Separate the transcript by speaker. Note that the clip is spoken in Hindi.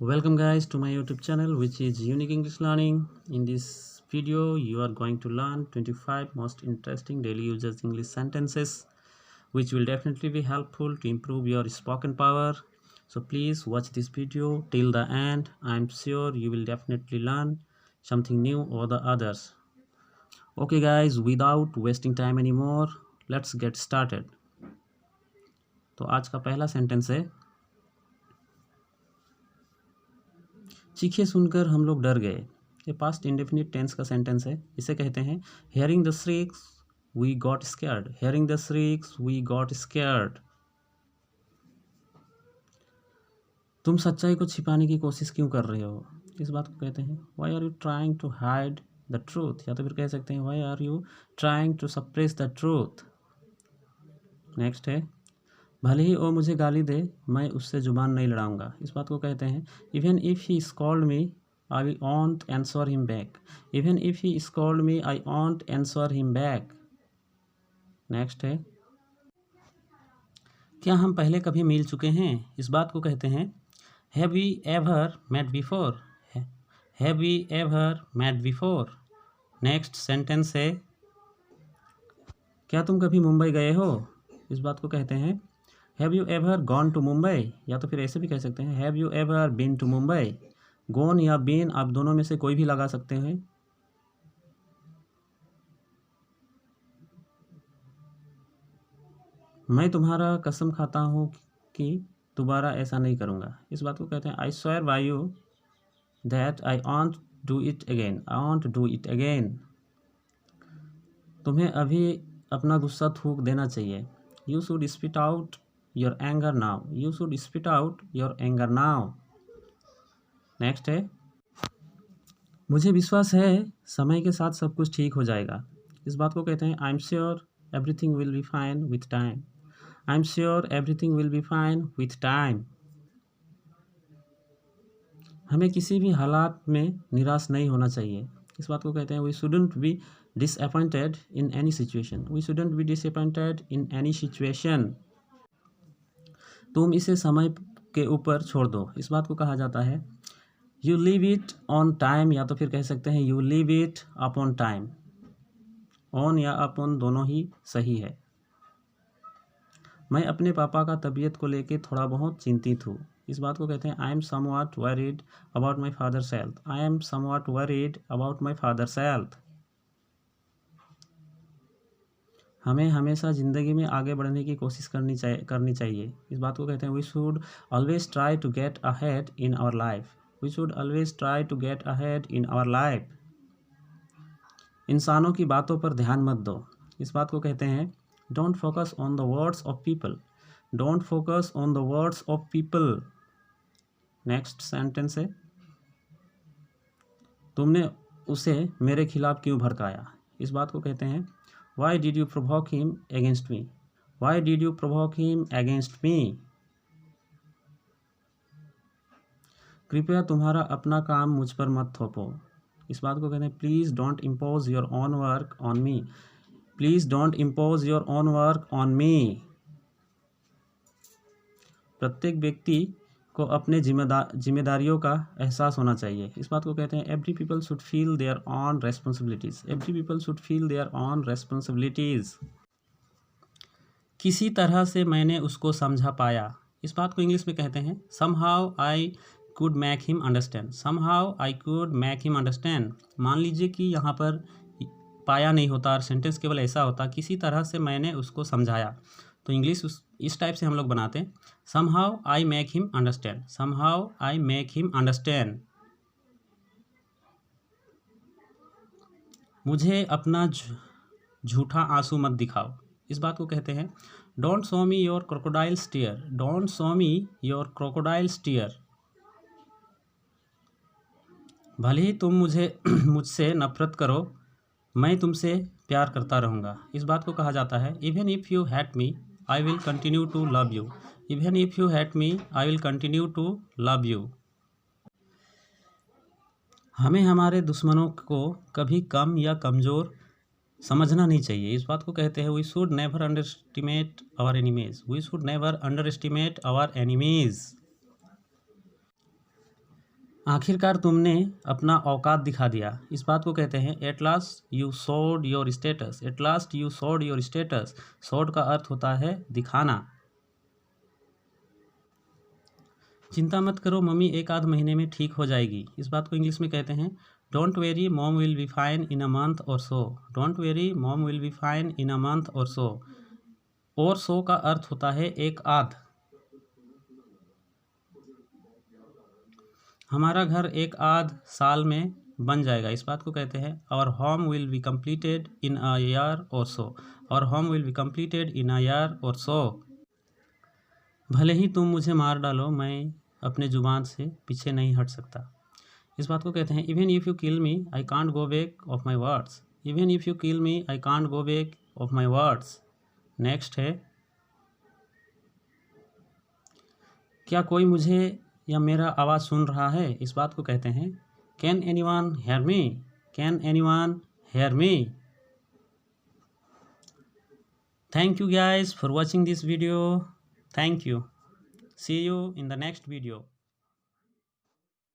Speaker 1: Welcome guys to my YouTube channel, which is Unique English Learning. In this video you are going to learn 25 most interesting daily users English sentences which will definitely be helpful to improve your spoken power. So please watch this video till the end. I'm sure you will definitely learn something new or the others. Okay guys, without wasting time anymore, let's get started. तो आज का पहला सेंटेंस है, चीखे सुनकर हम लोग डर गए। ये पास्ट इंडेफिनिट टेंस का सेंटेंस है। इसे कहते हैं hearing the shrieks we got scared. Hearing the shrieks we got scared. तुम सच्चाई को छिपाने की कोशिश क्यों कर रहे हो, इस बात को कहते हैं why are you trying to hide the truth, या तो फिर कह सकते हैं why are you trying to suppress the truth. Next है, भले ही वो मुझे गाली दे मैं उससे जुबान नहीं लड़ाऊंगा। इस बात को कहते हैं even if he scold me I will ऑन्ट answer him back. Even if he scold me I ऑन्ट answer him back. Next है, क्या हम पहले कभी मिल चुके हैं, इस बात को कहते हैं have we ever met before. Have we ever met before. Next sentence है, क्या तुम कभी मुंबई गए हो, इस बात को कहते हैं have you ever gone to Mumbai, या तो फिर ऐसे भी कह सकते हैं have you ever been to Mumbai. Gone या बीन आप दोनों में से कोई भी लगा सकते हैं। मैं तुम्हारा कसम खाता हूँ कि दोबारा ऐसा नहीं करूँगा। इस बात को कहते हैं I swear by you that I want do it again. I want do it again. तुम्हें अभी अपना गुस्सा थूक देना चाहिए। You should spit out your anger now. You should spit out your anger now. Next है, मुझे विश्वास है समय के साथ सब कुछ ठीक हो जाएगा। इस बात को कहते हैं I am sure everything will be fine with time. I am sure everything will be fine with time. हमें किसी भी हालात में निराश नहीं होना चाहिए। इस बात को कहते हैं we shouldn't be disappointed in any situation. We shouldn't be disappointed in any situation. तुम इसे समय के ऊपर छोड़ दो। इस बात को कहा जाता है you leave it on time, या तो फिर कह सकते हैं you leave it upon time. On या अपॉन दोनों ही सही है। मैं अपने पापा का तबीयत को लेके थोड़ा बहुत चिंतित हूँ। इस बात को कहते हैं I am somewhat worried about my father's health. I am somewhat worried about my father's health. हमें हमेशा ज़िंदगी में आगे बढ़ने की कोशिश करनी चाहिए। इस बात को कहते हैं we should always try to get ahead in our life. We should always try to get ahead in our life. इंसानों की बातों पर ध्यान मत दो। इस बात को कहते हैं don't focus on the words of people. Don't focus on the words of people. Next sentence है, तुमने उसे मेरे खिलाफ क्यों भड़काया। इस बात को कहते हैं Why did you provoke him against me? Why did you provoke him against me? कृपया तुम्हारा अपना काम मुझ पर मत थोपो। इस बात को कहते हैं please don't impose your own work on me. Please don't impose your own work on me. प्रत्येक व्यक्ति को अपने जिम्मेदारियों का एहसास होना चाहिए। इस बात को कहते हैं every people should feel their own responsibilities. Every people should feel their own responsibilities. किसी तरह से मैंने उसको समझा पाया। इस बात को इंग्लिश में कहते हैं somehow I could make him understand. Somehow I could make him understand. मान लीजिए कि यहाँ पर पाया नहीं होता और सेंटेंस केवल ऐसा होता किसी तरह से मैंने उसको समझाया, तो इंग्लिश इस टाइप से हम लोग बनाते हैं somehow I make him understand. Somehow I make him understand. मुझे अपना झूठा आंसू मत दिखाओ। इस बात को कहते हैं don't show me your crocodiles tear. Don't show me your crocodiles tear. भले ही तुम मुझसे नफरत करो, मैं तुमसे प्यार करता रहूँगा। इस बात को कहा जाता है even if you hate me I will continue to love you. Even if you hate me I will continue to love you. हमें हमारे दुश्मनों को कभी कम या कमज़ोर समझना नहीं चाहिए। इस बात को कहते हैं we should never underestimate our enemies. We should never underestimate our enemies. आखिरकार तुमने अपना औकात दिखा दिया, इस बात को कहते हैं at last you showed your status. At last you showed your status. Showed का अर्थ होता है दिखाना। चिंता मत करो, मम्मी एक आध महीने में ठीक हो जाएगी, इस बात को इंग्लिश में कहते हैं don't worry, mom will be fine in a month or so. Don't worry, mom will be fine in a month or so. और सो का अर्थ होता है एक आध। हमारा घर एक आध साल में बन जाएगा, इस बात को कहते हैं our home will be completed in a year or so. Our home will be completed in a year or so. भले ही तुम मुझे मार डालो, मैं अपने जुबान से पीछे नहीं हट सकता, इस बात को कहते हैं even if you kill me I can't go back of my words. Even if you kill me I can't go back of my words. Next है क्या कोई मुझे या मेरा आवाज़ सुन रहा है, इस बात को कहते हैं can anyone hear me. Can anyone hear me. Thank you guys for watching this video. Thank you. See you in the next video.